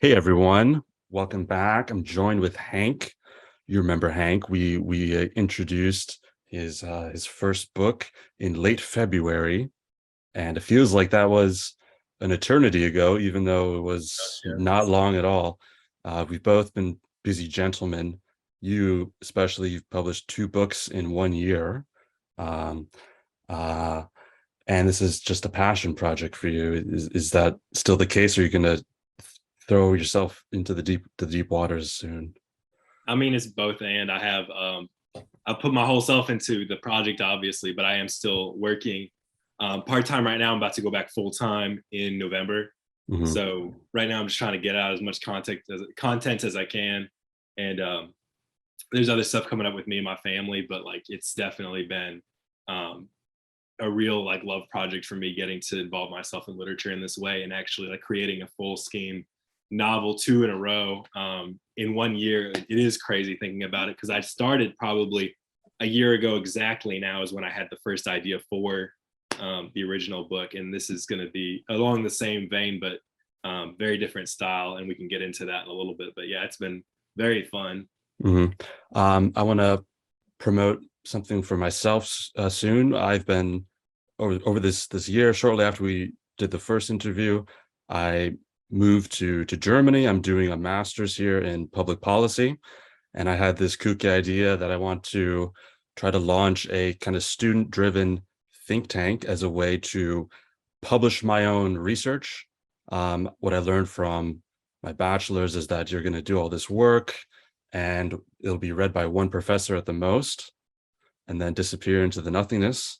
Hey everyone, welcome back. I'm joined with Hank. You remember Hank? We introduced his first book in late February, and it feels like that was an eternity ago, even though it was not long at all. We've both been busy gentlemen. You especially, you've published two books in 1 year, um, uh, and this is just a passion project for you. Is that still the case? Or are you going to throw yourself into the deep waters soon? I mean, it's both, and I put my whole self into the project, obviously, but I am still working part time right now. I'm about to go back full time in November. Hmm. So right now, I'm just trying to get out as much content as I can, and there's other stuff coming up with me and my family, but like it's definitely been um, a real like love project for me getting to involve myself in literature in this way and actually like creating a full scheme novel two in a row in 1 year. It is crazy thinking about it because I started probably a year ago exactly now is when I had the first idea for the original book, and this is going to be along the same vein but very different style, and we can get into that in a little bit. But yeah, it's been very fun. Hmm. I want to promote something for myself soon. I've been over this year, shortly after we did the first interview, I moved to Germany. I'm doing a master's here in public policy, and I had this kooky idea that I want to try to launch a kind of student-driven think tank as a way to publish my own research. What I learned from my bachelor's is that you're going to do all this work and it'll be read by one professor at the most and then disappear into the nothingness.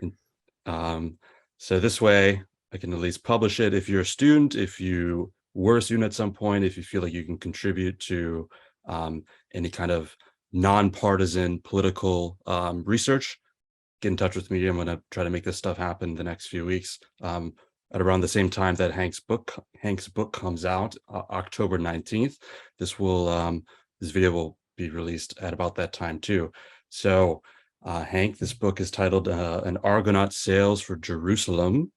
And, um, so this way I can at least publish it. If you're a student, if you were a student at some point, if you feel like you can contribute to any kind of nonpartisan political research, get in touch with me. I'm going to try to make this stuff happen the next few weeks. At around the same time that Hank's book comes out, October 19th. This video will be released at about that time too. So, Hank, this book is titled "An Argonaut Sails for Jerusalem."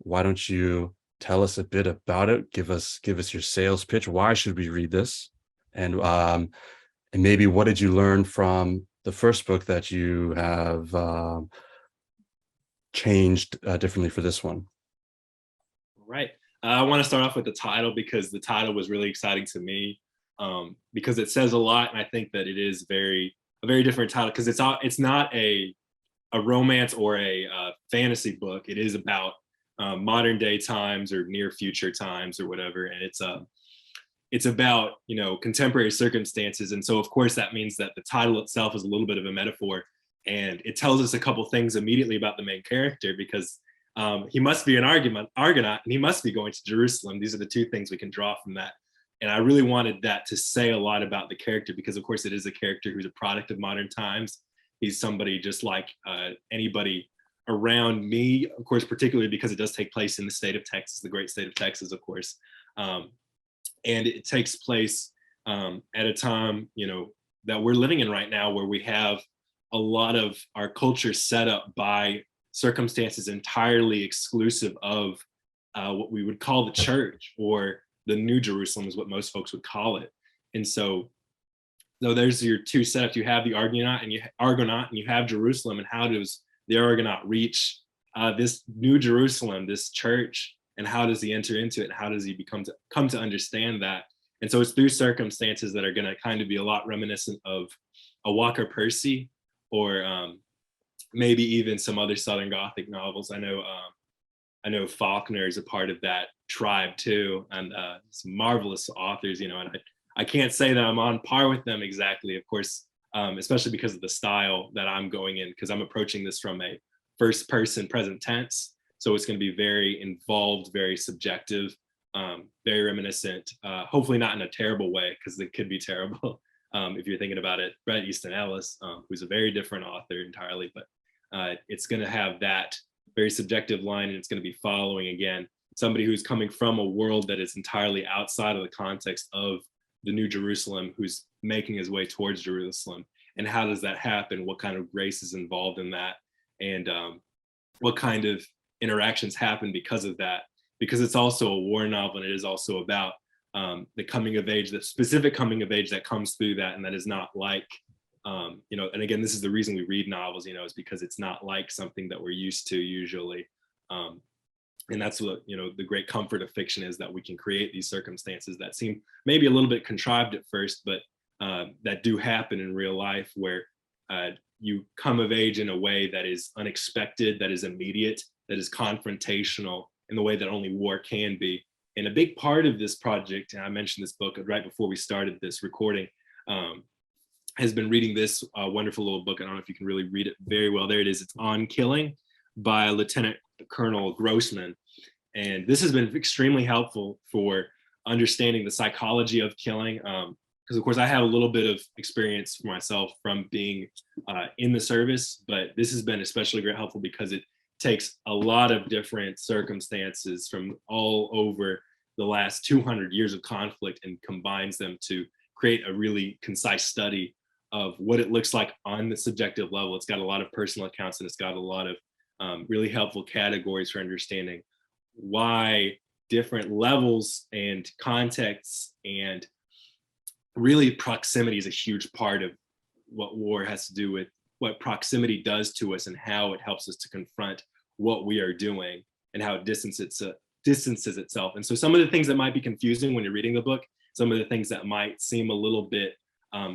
Why don't you tell us a bit about it? Give us your sales pitch. Why should we read this? And maybe what did you learn from the first book that you have changed differently for this one? Right. I want to start off with the title because the title was really exciting to me, because it says a lot, and I think that it is a very different title because it's not a romance or a fantasy book. It is about modern day times or near future times or whatever, and it's about contemporary circumstances, and so of course that means that the title itself is a little bit of a metaphor, and it tells us a couple things immediately about the main character because he must be an Argonaut, and he must be going to Jerusalem. These are the two things we can draw from that. And I really wanted that to say a lot about the character because, of course, it is a character who's a product of modern times. He's somebody just like anybody around me, of course, particularly because it does take place in the state of Texas, the great state of Texas, of course. Um, and it takes place at a time, that we're living in right now where we have a lot of our culture set up by circumstances entirely exclusive of what we would call the church, or the New Jerusalem is what most folks would call it. And so, though there's your two setups, you have the Argonaut and you have Jerusalem. And how does the Argonaut reach this New Jerusalem, this church, and how does he enter into it? And how does he come to understand that? And so it's through circumstances that are going to kind of be a lot reminiscent of a Walker Percy, or maybe even some other Southern Gothic novels. I know Faulkner is a part of that tribe too, and some marvelous authors. And I can't say that I'm on par with them exactly, of course, especially because of the style that I'm going in, because I'm approaching this from a first person present tense. So it's going to be very involved, very subjective, very reminiscent, hopefully not in a terrible way, because it could be terrible if you're thinking about it. Bret Easton Ellis, who's a very different author entirely, but it's going to have that very subjective line, and it's going to be following, again, somebody who's coming from a world that is entirely outside of the context of the New Jerusalem, who's making his way towards Jerusalem. And how does that happen? What kind of grace is involved in that? And what kind of interactions happen because of that? Because it's also a war novel, and it is also about the coming of age, the specific coming of age that comes through that, and that is not like, and again, this is the reason we read novels, is because it's not like something that we're used to usually. And that's what, the great comfort of fiction is, that we can create these circumstances that seem maybe a little bit contrived at first, but that do happen in real life, where you come of age in a way that is unexpected, that is immediate, that is confrontational in the way that only war can be. And a big part of this project, and I mentioned this book right before we started this recording, has been reading this wonderful little book. I don't know if you can really read it very well. There it is. It's On Killing by Lieutenant Colonel Grossman. And this has been extremely helpful for understanding the psychology of killing. Because of course I have a little bit of experience for myself from being in the service, but this has been especially very helpful because it takes a lot of different circumstances from all over the last 200 years of conflict and combines them to create a really concise study of what it looks like on the subjective level. It's got a lot of personal accounts, and it's got a lot of really helpful categories for understanding why different levels and contexts, and really proximity is a huge part of what war has to do with, what proximity does to us and how it helps us to confront what we are doing and how it distances itself. And so some of the things that might be confusing when you're reading the book, some of the things that might seem a little bit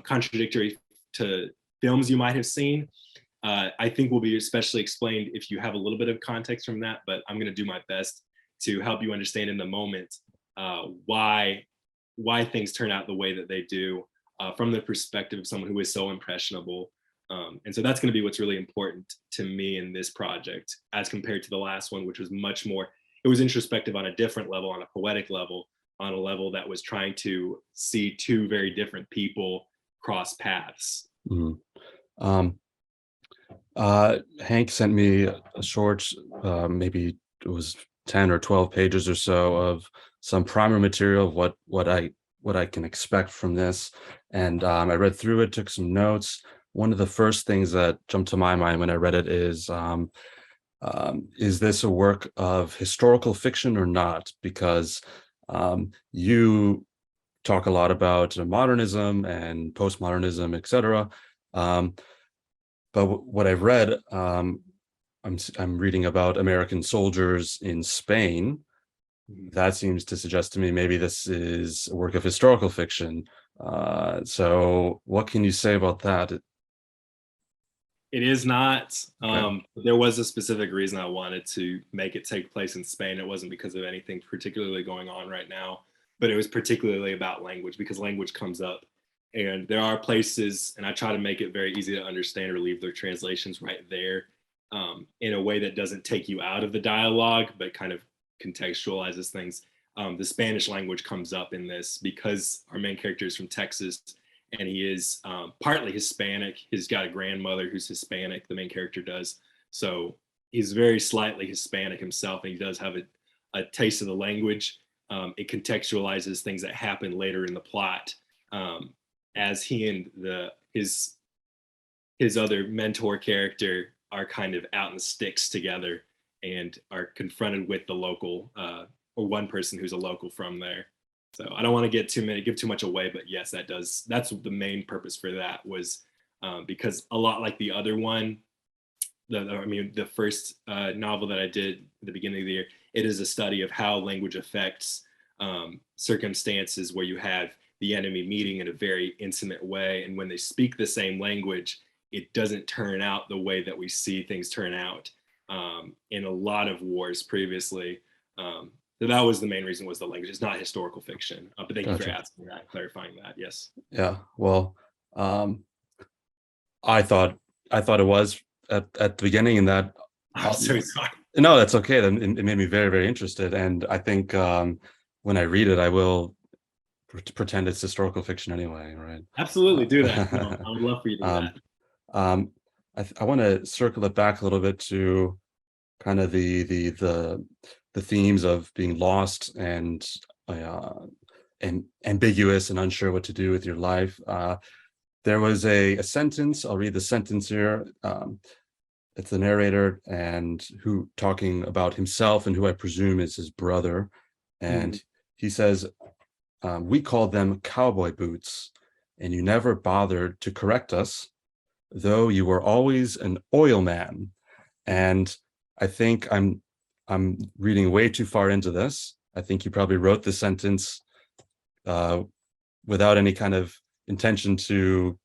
contradictory to films you might have seen, I think will be especially explained if you have a little bit of context from that. But I'm going to do my best to help you understand in the moment why things turn out the way that they do from the perspective of someone who is so impressionable. And so that's going to be what's really important to me in this project, as compared to the last one, which was much more, it was introspective on a different level, on a poetic level, on a level that was trying to see two very different people cross paths. Mm-hmm. Hank sent me a short, maybe it was 10 or 12 pages or so of some primer material of what I can expect from this. And I read through it, took some notes. One of the first things that jumped to my mind when I read it is this a work of historical fiction or not? Because you talk a lot about modernism and postmodernism, etc. But what I've read, I'm reading about American soldiers in Spain. That seems to suggest to me maybe this is a work of historical fiction. So what can you say about that? It is not. Okay. There was a specific reason I wanted to make it take place in Spain. It wasn't because of anything particularly going on right now, but it was particularly about language, because language comes up. And there are places, and I try to make it very easy to understand or leave their translations right there in a way that doesn't take you out of the dialogue, but kind of contextualizes things. The Spanish language comes up in this because our main character is from Texas, and he is partly Hispanic. He's got a grandmother who's Hispanic, the main character does. So he's very slightly Hispanic himself, and he does have a taste of the language. It contextualizes things that happen later in the plot. As he and his other mentor character are kind of out in the sticks together and are confronted with the local, or one person who's a local from there. So I don't want to give too much away, but yes, that's the main purpose for that was because a lot like the other one, the first novel that I did at the beginning of the year, it is a study of how language affects circumstances where you have the enemy meeting in a very intimate way. And when they speak the same language, it doesn't turn out the way that we see things turn out in a lot of wars previously. So that was the main reason, was the language. It's not historical fiction. But thank you for asking that, clarifying that. Yes. Yeah. Well, I thought it was at the beginning, and that I'm so sorry. No, that's okay. Then it made me very, very interested. And I think when I read it, I will pretend it's historical fiction anyway, right? Absolutely, do that. No, I would love for you to do that. I want to circle it back a little bit to kind of the themes of being lost and ambiguous and unsure what to do with your life. There was a sentence. I'll read the sentence here. It's the narrator and who talking about himself and who I presume is his brother, and he says, We called them cowboy boots, and you never bothered to correct us, though you were always an oil man. And I think I'm reading way too far into this. I think you probably wrote the sentence uh, without any kind of intention to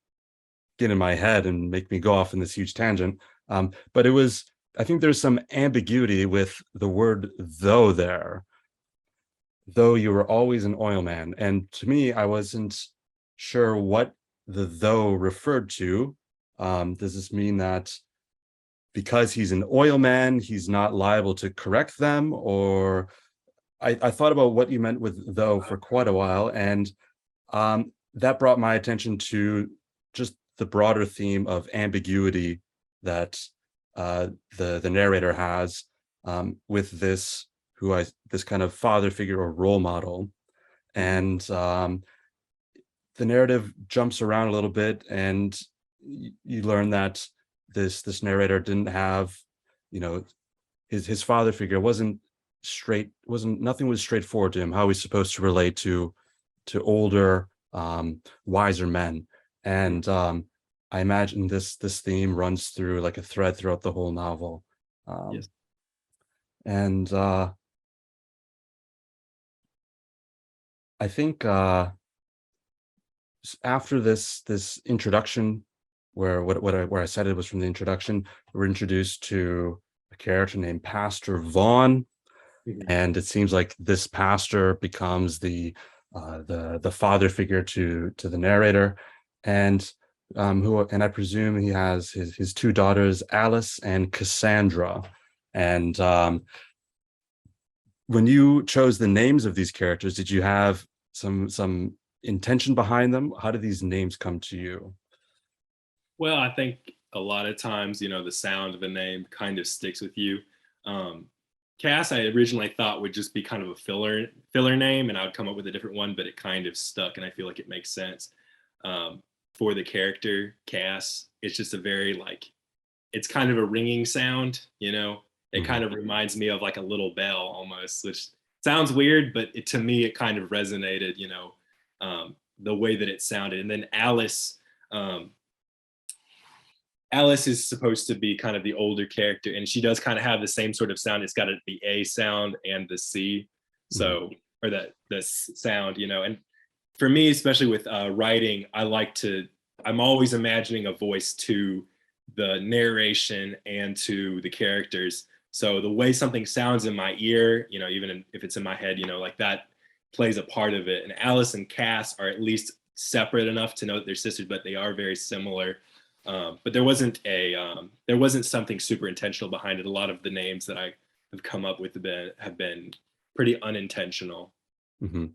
get in my head and make me go off in this huge tangent. But it was, I think there's some ambiguity with the word though there, though you were always an oil man. And to me, I wasn't sure what the though referred to. Does this mean that because he's an oil man, he's not liable to correct them? Or I thought about what you meant with though for quite a while. And that brought my attention to just the broader theme of ambiguity that the narrator has with this kind of father figure or role model. And the narrative jumps around a little bit, and you learn that this narrator didn't have, you know, his father figure wasn't nothing was straightforward to him, how he's supposed to relate to older, wiser men. And I imagine this theme runs through like a thread throughout the whole novel. Yes. And I think after this introduction, where I said it was from the introduction, we're introduced to a character named Pastor Vaughn, and it seems like this pastor becomes the father figure to the narrator, and and I presume he has his two daughters, Alice and Cassandra. And when you chose the names of these characters, did you have some intention behind them? How did these names come to you? Well, I think a lot of times, the sound of a name kind of sticks with you. Um, Cass, I originally thought would just be kind of a filler name, and I would come up with a different one, but it kind of stuck, and I feel like it makes sense for the character Cass. It's just a very it's kind of a ringing sound. It kind of reminds me of like a little bell almost, which sounds weird, but to me it kind of resonated. The way that it sounded, and then Alice. Alice is supposed to be kind of the older character, and she does kind of have the same sort of sound. It's got the A sound and the C, so or the sound, And for me, especially with writing, I'm always imagining a voice to the narration and to the characters. So the way something sounds in my ear, even if it's in my head, like that plays a part of it. And Alice and Cass are at least separate enough to know that they're sisters, but they are very similar. But there wasn't something super intentional behind it. A lot of the names that I have come up with have been pretty unintentional. Mm-hmm.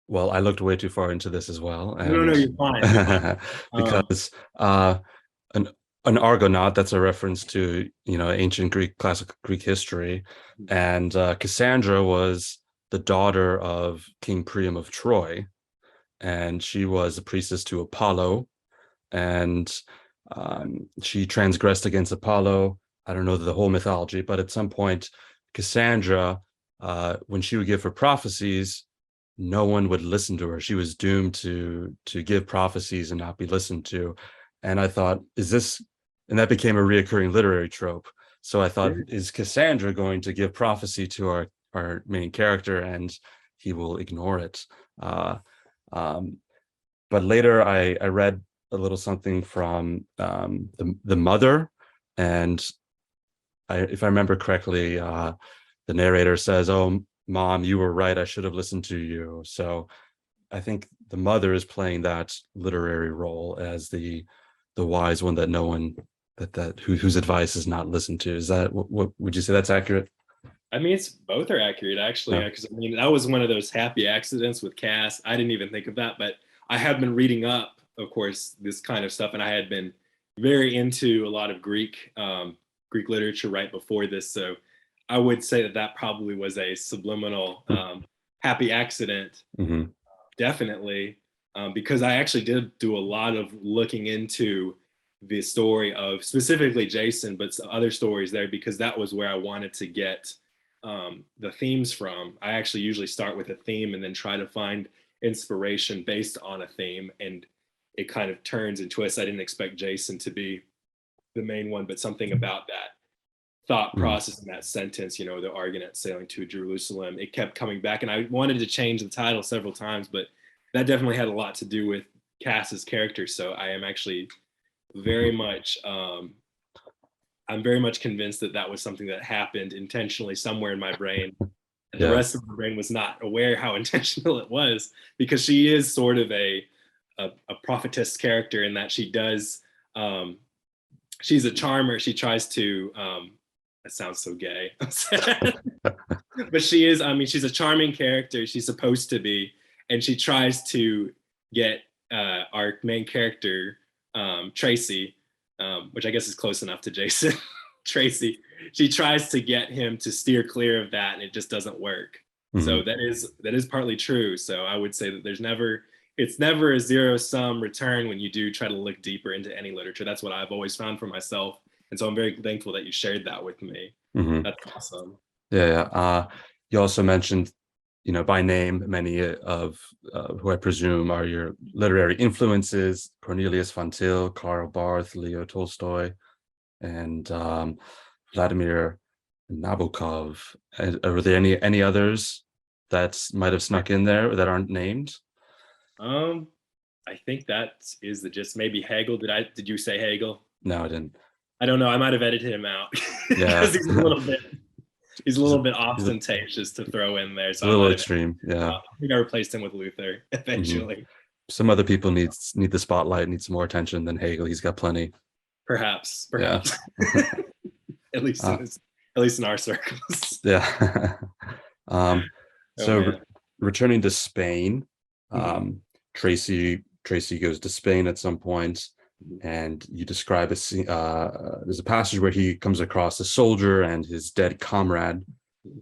Well, I looked way too far into this as well, No, and you're fine. You're fine. because an Argonaut, that's a reference to ancient classical Greek history, and Cassandra was the daughter of King Priam of Troy, and she was a priestess to Apollo, and she transgressed against Apollo. I don't know the whole mythology, but at some point, Cassandra, when she would give her prophecies, no one would listen to her. She was doomed to give prophecies and not be listened to. And I thought, and that became a reoccurring literary trope. So I thought, is Cassandra going to give prophecy to our main character and he will ignore it? But later I read a little something from the mother, and if I remember correctly, the narrator says, "Oh, Mom, you were right. I should have listened to you." So I think the mother is playing that literary role as the wise one that no one whose advice is not listened to. Is that what would you say that's accurate? I mean, it's both are accurate actually, Yeah. because that was one of those happy accidents with Cass. I didn't even think of that, but I have been reading up, of course, this kind of stuff, and I had been very into a lot of Greek literature right before this, so I would say that probably was a subliminal happy accident, Mm-hmm. definitely, because I actually did do a lot of looking into the story of specifically Jason, but other stories there, because that was where I wanted to get the themes from. I actually usually start with a theme and then try to find inspiration based on a theme, and it kind of turns and twists. I didn't expect Jason to be the main one, but something about that thought Mhm. process in that sentence, the Argonaut sailing to Jerusalem, it kept coming back. And I wanted to change the title several times, but that definitely had a lot to do with Cass's character. So I am actually very much, I'm very much convinced that that was something that happened intentionally somewhere in my brain. The Yeah. rest of the brain was not aware how intentional it was, because she is sort of a prophetess character in that she does, she's a charmer. She tries to, that sounds so gay. But she is, I mean, she's a charming character. She's supposed to be, and she tries to get our main character, Tracy, which I guess is close enough to Jason. Tracy, she tries to get him to steer clear of that, and it just doesn't work. So Mhm. that is partly true. So I would say that it's never a zero sum return when you do try to look deeper into any literature. That's what I've always found for myself, and so I'm very thankful that you shared that with me. Mhm. That's awesome. Yeah, yeah. You also mentioned, by name, many of who I presume are your literary influences: Cornelius Von Til, Karl Barth, Leo Tolstoy, and Vladimir Nabokov. Are there any others that might have snuck in there that aren't named? Um, I think that is the gist. Maybe Hegel. Did you say Hegel? No, I didn't. I don't know. I might have edited him out Yeah, because he's a he's a, little bit he's a, ostentatious to throw in there. a So I little might have. extreme. Yeah. I think I replaced him with Luther Hmm. eventually. Some other people need the spotlight, need some more attention than Hegel. He's got plenty. Perhaps, Yeah. perhaps. At least uh, at least in our circles. yeah. um, Oh so man. returning to Spain, Mhm. um, Tracy goes to Spain at some point, Mhm. and you describe a scene. There's a passage where he comes across a soldier and his dead comrade,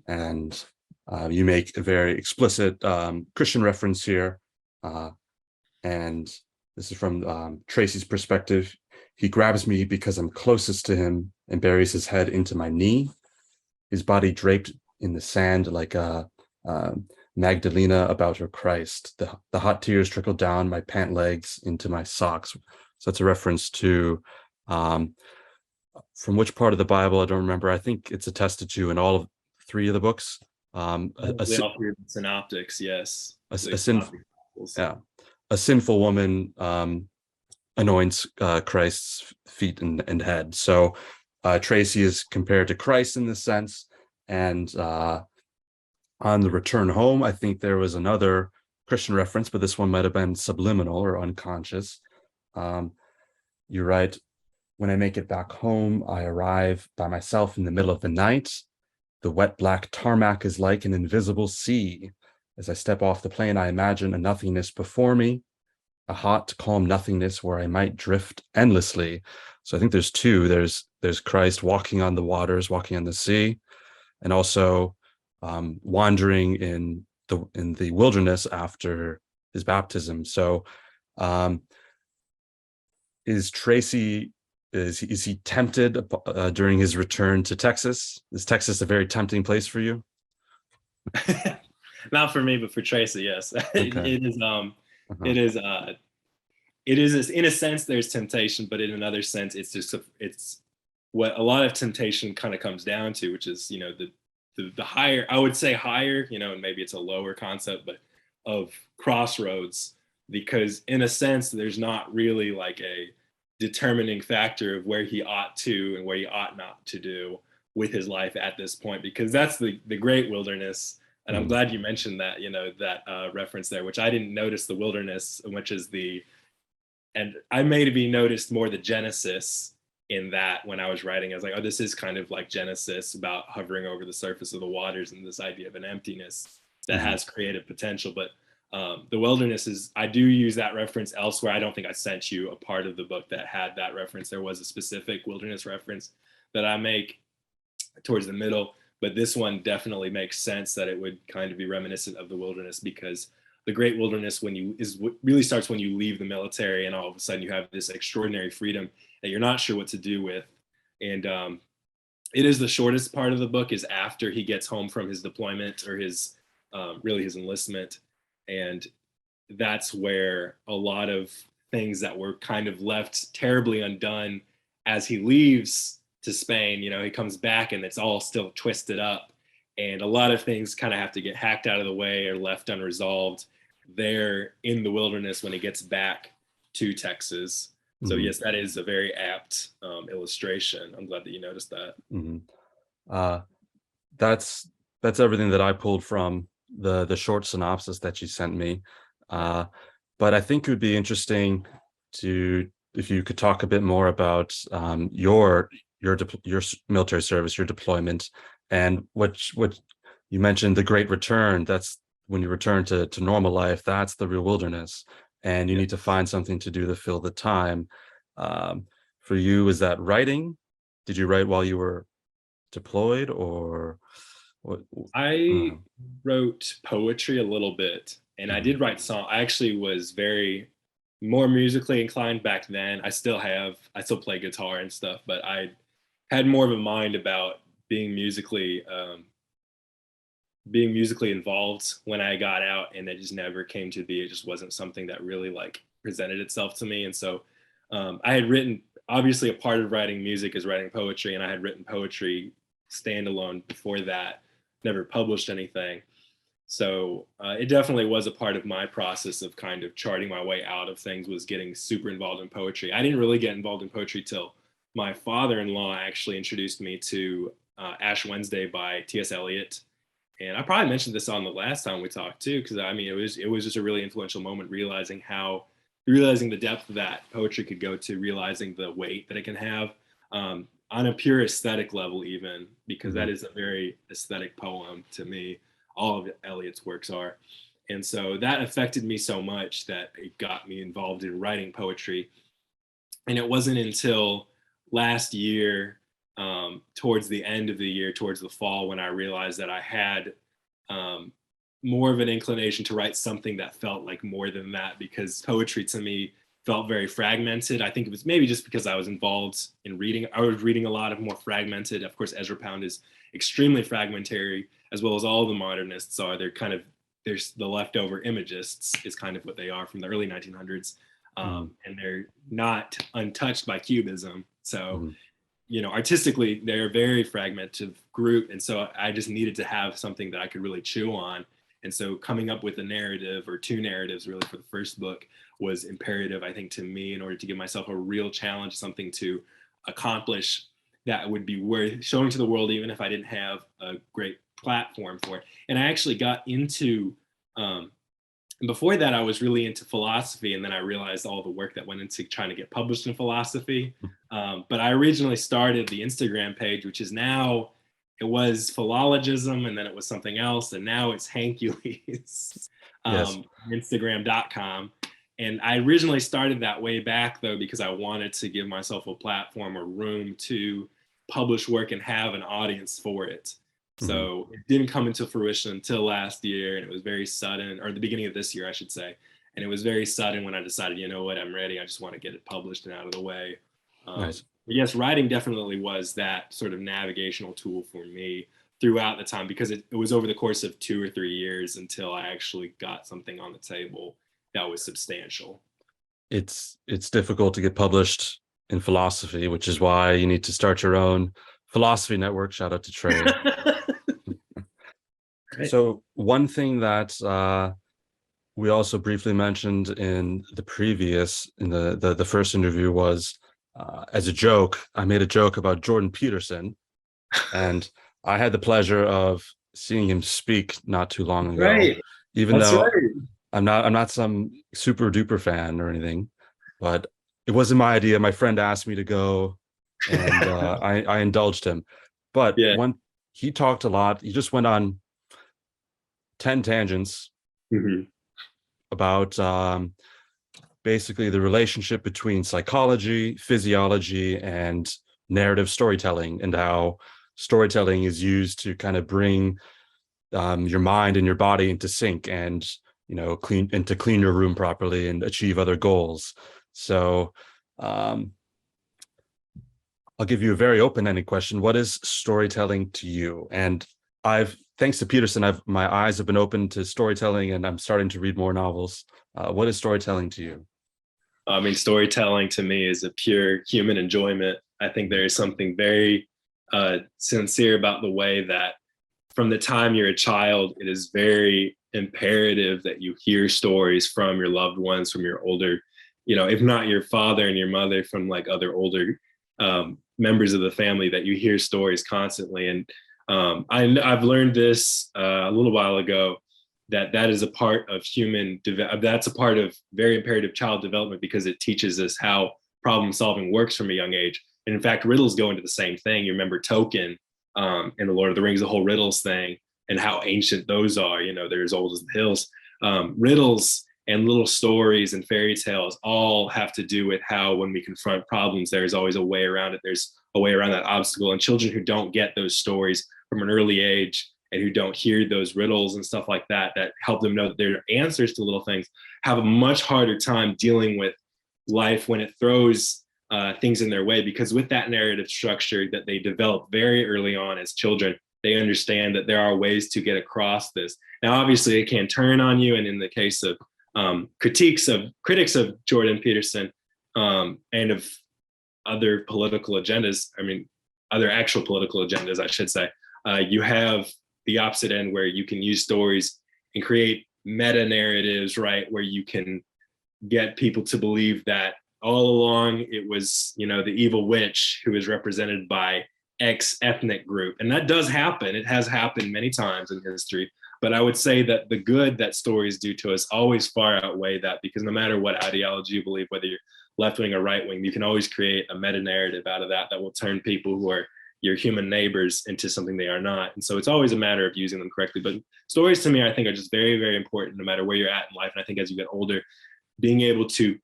and you make a very explicit Christian reference here, uh, and this is from Tracy's perspective. He grabs me because I'm closest to him and buries his head into my knee, his body draped in the sand like a Magdalena about her Christ. The hot tears trickle down my pant legs into my socks. So that's a reference to, um, from which part of the Bible, I don't remember. I think it's attested to in all of three of the books. Probably all three of the synoptics, yes. A The sin, synoptic gospels. yeah, a sinful woman anoints Christ's feet and head. So Tracy is compared to Christ in this sense, and on the return home, I think there was another Christian reference, but this one might have been subliminal or unconscious. Um, you write, when I make it back home, I arrive by myself in the middle of the night. The wet black tarmac is like an invisible sea. As I step off the plane, I imagine a nothingness before me, a hot, calm nothingness where I might drift endlessly. So I think there's two. There's Christ walking on the waters, walking on the sea, and also wandering in the wilderness after his baptism. So um, is Tracy is he tempted during his return to Texas? Is Texas a very tempting place for you? Not for me, but for Tracy, yes. Okay. It is Uh-huh. it is it is in a sense there's temptation, but in another sense it's what a lot of temptation kind of comes down to, which is the higher, I would say higher, and maybe it's a lower concept, but of crossroads, because in a sense there's not really like a determining factor of where he ought to and where he ought not to do with his life at this point, because that's the great wilderness. And I'm Mm, glad you mentioned that, that reference there, which I didn't notice the wilderness, which is and I maybe noticed more the Genesis in that when I was writing. I was like, oh, this is kind of like Genesis about hovering over the surface of the waters and this idea of an emptiness that mhm, has creative potential. But the wilderness is, I do use that reference elsewhere. I don't think I sent you a part of the book that had that reference. There was a specific wilderness reference that I make towards the middle, but this one definitely makes sense that it would kind of be reminiscent of the wilderness, because the great wilderness when you is what really starts when you leave the military, and all of a sudden you have this extraordinary freedom that you're not sure what to do with. And it is the shortest part of the book is after he gets home from his deployment or his really his enlistment, and that's where a lot of things that were kind of left terribly undone as he leaves to Spain, you know, he comes back and it's all still twisted up. And a lot of things kind of have to get hacked out of the way or left unresolved there in the wilderness when he gets back to Texas. So, Mhm, yes, that is a very apt illustration. I'm glad that you noticed that. mhm. Uh, that's that's everything that I pulled from the short synopsis that you sent me. Uh, but I think it would be interesting to if you could talk a bit more about your military service, your deployment, and what you mentioned the Great Return. That's when you return to normal life. That's the real wilderness, and you Yeah. need to find something to do to fill the time. Um, for you, is that writing? Did you write while you were deployed, or what? I Mhm, wrote poetry a little bit, and I mhm, did write song. I actually was very more musically inclined back then. I still play guitar and stuff, but I had more of a mind about being musically being musically involved when I got out, and it just never came to be. It just wasn't something that really like presented itself to me. And so I had written, obviously a part of writing music is writing poetry, and I had written poetry standalone before that, never published anything. So it definitely was a part of my process of kind of charting my way out of things, was getting super involved in poetry. I didn't really get involved in poetry till my father-in-law actually introduced me to Ash Wednesday by T.S. Eliot. And I probably mentioned this on the last time we talked too, because I mean it was just a really influential moment, realizing the depth that poetry could go to, realizing the weight that it can have on a pure aesthetic level, even because that mhm, is a very aesthetic poem to me. All of Eliot's works are, and so that affected me so much that it got me involved in writing poetry. And it wasn't until last year, towards the end of the year, towards the fall, when I realized that I had um, more of an inclination to write something that felt like more than that, because poetry to me felt very fragmented. I think it was maybe just because I was involved in reading. I was reading a lot of more fragmented. Of course, Ezra Pound is extremely fragmentary, as well as all the modernists are. They're kind of there's the leftover imagists is kind of what they are from the early 1900s, mhm, and they're not untouched by cubism. So mhm, you know, artistically, they're a very fragmented group. And so I just needed to have something that I could really chew on. And so coming up with a narrative or two narratives really for the first book was imperative, I think, to me in order to give myself a real challenge, something to accomplish that would be worth showing to the world, even if I didn't have a great platform for it. And I actually got into um, and before that, I was really into philosophy, and then I realized all the work that went into trying to get published in philosophy. But I originally started the Instagram page, which is now, it was philologism, and then it was something else, and now it's Hankules, yes, Instagram.com. And I originally started that way back, though, because I wanted to give myself a platform or room to publish work and have an audience for it. mhm. So it didn't come into fruition until last year, and it was very sudden, or the beginning of this year, I should say. And it was very sudden when I decided, you know what, I'm ready. I just want to get it published and out of the way. Nice. But yes, writing definitely was that sort of navigational tool for me throughout the time, because it was over the course of 2 or 3 years until I actually got something on the table that was substantial. It's difficult to get published in philosophy, which is why you need to start your own philosophy network. Shout out to Trey. Right. So one thing that we also briefly mentioned in the previous in the first interview was as a joke. I made a joke about Jordan Peterson, and I had the pleasure of seeing him speak not too long ago. Right. Even That's though right. I'm not some super duper fan or anything, but it wasn't my idea. My friend asked me to go, and I indulged him. But Yeah. one he talked a lot. He just went on 10 tangents Mhm. about basically the relationship between psychology, physiology, and narrative storytelling, and how storytelling is used to kind of bring your mind and your body into sync, and to clean your room properly and achieve other goals. So um, I'll give you a very open-ended question. What is storytelling to you? And thanks to Peterson, my eyes have been open to storytelling, and I'm starting to read more novels. What is storytelling to you? I mean, storytelling to me is a pure human enjoyment. I think there is something very sincere about the way that from the time you're a child, it is very imperative that you hear stories from your loved ones, from your older, if not your father and your mother, from like other older members of the family, that you hear stories constantly. And I've learned this a little while ago, that is a part of that's a part of very imperative child development, because it teaches us how problem solving works from a young age. And in fact, riddles go into the same thing. You remember Tolkien in the Lord of the Rings, the whole riddles thing, and how ancient those are. They're as old as the hills. Riddles and little stories and fairy tales all have to do with how, when we confront problems, there's always a way around it. There's a way around that obstacle. And children who don't get those stories from an early age, and who don't hear those riddles and stuff like that, that help them know that there are answers to little things, have a much harder time dealing with life when it throws things in their way. Because with that narrative structure that they develop very early on as children, they understand that there are ways to get across this. Now, obviously, it can turn on you. And in the case of critics of Jordan Peterson and of other political agendas, other actual political agendas, I should say, you have the opposite end, where you can use stories and create meta narratives, right? Where you can get people to believe that all along it was, the evil witch who is represented by X ethnic group. And that does happen. It has happened many times in history. But I would say that the good that stories do to us always far outweigh that, because no matter what ideology you believe, whether you're left wing or right wing, you can always create a meta narrative out of that will turn people who are your human neighbors into something they are not. And so it's always a matter of using them correctly. But stories to me, I think, are just very, very important no matter where you're at in life. And I think as you get older, being able to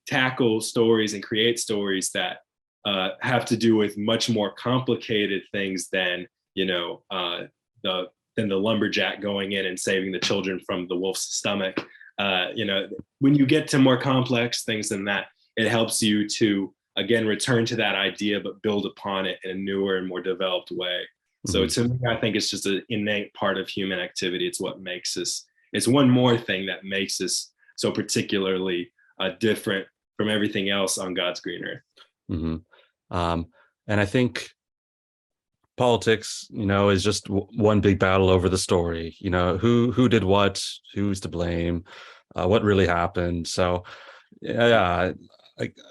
tackle stories and create stories that have to do with much more complicated things than, the lumberjack going in and saving the children from the wolf's stomach. When you get to more complex things than that, it helps you to, again, return to that idea, but build upon it in a newer and more developed way. Mm-hmm. So to me, I think it's just an innate part of human activity. It's what makes us, it's one more thing that makes us so particularly different from everything else on God's green earth. Mm-hmm. And I think politics, is just one big battle over the story. Who did what, who's to blame, what really happened. So yeah,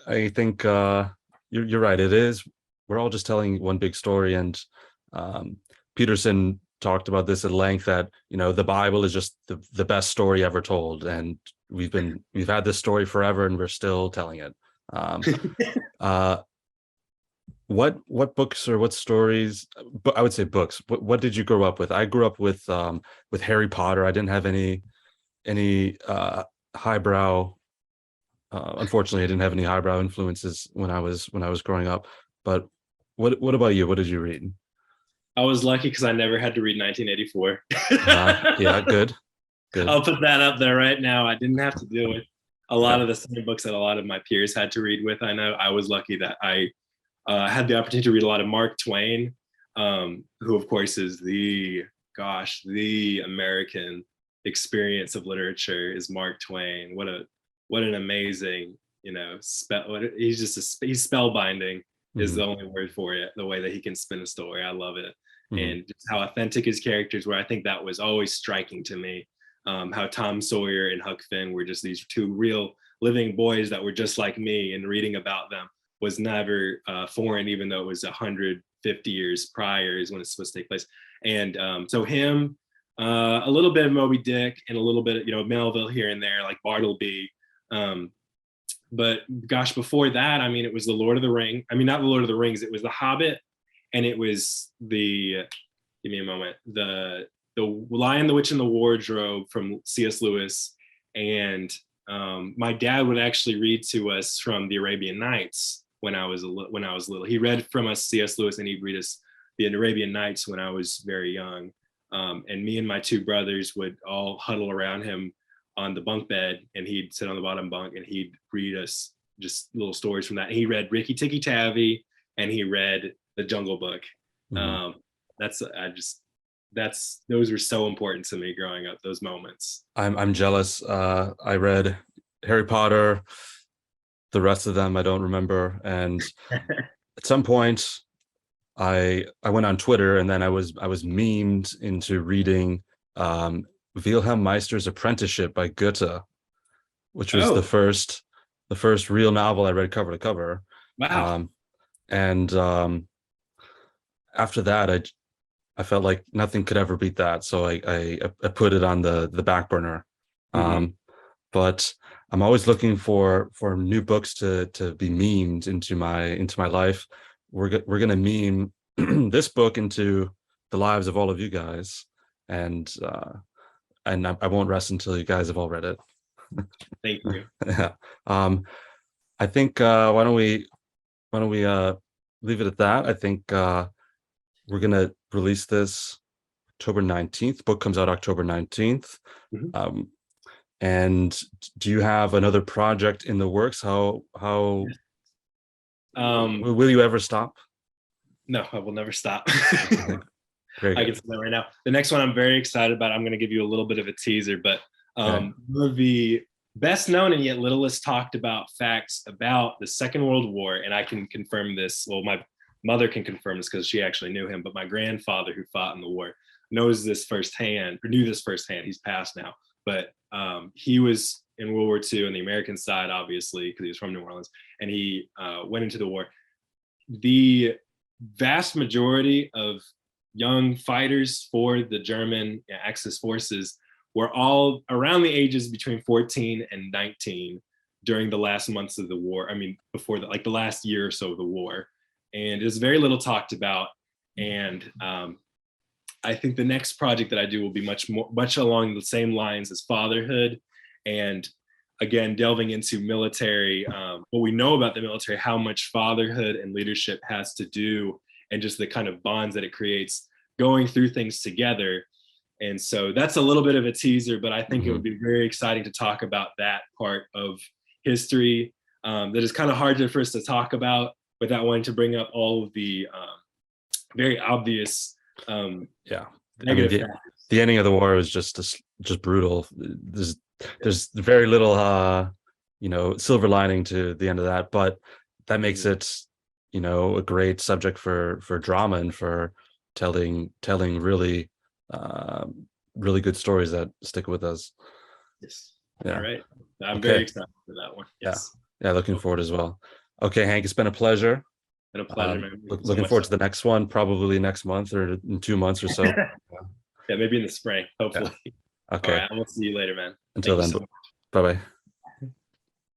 I think you're right. It is. We're all just telling one big story, and Peterson talked about this at length, that the Bible is just the best story ever told, and we've had this story forever, and we're still telling it. What books or what stories? But I would say books. What did you grow up with? I grew up with Harry Potter. I didn't have any highbrow. Unfortunately, I didn't have any highbrow influences when I was growing up. But what about you? What did you read? I was lucky because I never had to read 1984. Yeah, good. I'll put that up there right now. I didn't have to do it. A lot of the same books that a lot of my peers had to read with. I know I was lucky that I had the opportunity to read a lot of Mark Twain, who of course is the American experience of literature is Mark Twain. What an amazing, he's spellbinding is the only word for it. The way that he can spin a story, I love it. And just how authentic his characters were. I think that was always striking to me. How Tom Sawyer and Huck Finn were just these two real living boys that were just like me, and reading about them was never foreign, even though it was 150 years prior is when it's supposed to take place. And so him, a little bit of Moby Dick, and a little bit of, Melville here and there, like Bartleby. But gosh, before that, it was the Lord of the Rings. Not the Lord of the Rings, it was the Hobbit, and it was give me a moment, the Lion, the Witch, and the Wardrobe from C.S. Lewis. And my dad would actually read to us from the Arabian Nights when I was little. He read from us C.S. Lewis, and he'd read us the Arabian Nights when I was very young. And me and my two brothers would all huddle around him on the bunk bed, and he'd sit on the bottom bunk, and he'd read us just little stories from that. And he read Ricky Tikki Tavi and he read The Jungle Book. Mhm. Um, that's I just that's those were so important to me growing up. Those moments. I'm jealous. I read Harry Potter. The rest of them I don't remember. And at some point, I went on Twitter, and then I was memed into reading um, Wilhelm Meister's Apprenticeship by Goethe, which was Oh, the first real novel I read cover to cover. wow. Um, and after that, I felt like nothing could ever beat that, so I put it on the back burner. Hmm. Um, but I'm always looking for new books to be memed into my life. We're gonna meme this book into the lives of all of you guys, and I won't rest until you guys have all read it. Thank you. Yeah. Um, I think why don't we leave it at that? I think we're gonna release this October 19th. Book comes out October 19th. Mhm. Um, and do you have another project in the works? How Um, will you ever stop? no, I will never stop. Okay, very I can good. say that right now. The next one I'm very excited about. I'm going to give you a little bit of a teaser, but Okay. one of the best known and yet littlest talked about facts about the Second World War, and I can confirm this. Well, my mother can confirm this because she actually knew him, but my grandfather, who fought in the war, knows this firsthand, or knew this firsthand. He's passed now, but he was in World War II on the American side, obviously, because he was from New Orleans, and he went into the war. The vast majority of young fighters for the German Axis forces were all around the ages between 14 and 19 during the last months of the war. I mean, before the, like the last year or so of the war. And it was very little talked about. And I think the next project that I do will be much along the same lines as fatherhood, and again delving into military, what we know about the military, how much fatherhood and leadership has to do, and just the kind of bonds that it creates going through things together. And so that's a little bit of a teaser, but I think it would Mhm. be very exciting to talk about that part of history, that is kind of hard for us to talk about without wanting to bring up all of the very obvious um, Yeah. I mean, negative factors. the ending of the war was just brutal. There's very little silver lining to the end of that, but that makes Mhm. it, a great subject for drama and for telling really really good stories that stick with us. Yes. All Yeah. right. I'm very Okay. excited for that one. Yeah. Yes. Yeah. Looking Well, forward as well. Okay, Hank, it's been a pleasure. been a pleasure, man. Thank you so Looking much. forward to the next one, probably next month or in 2 months or so. Yeah, maybe in the spring, Yeah. hopefully. All Okay. right. I will see you later, man. Until Thank you then, so much. bye bye.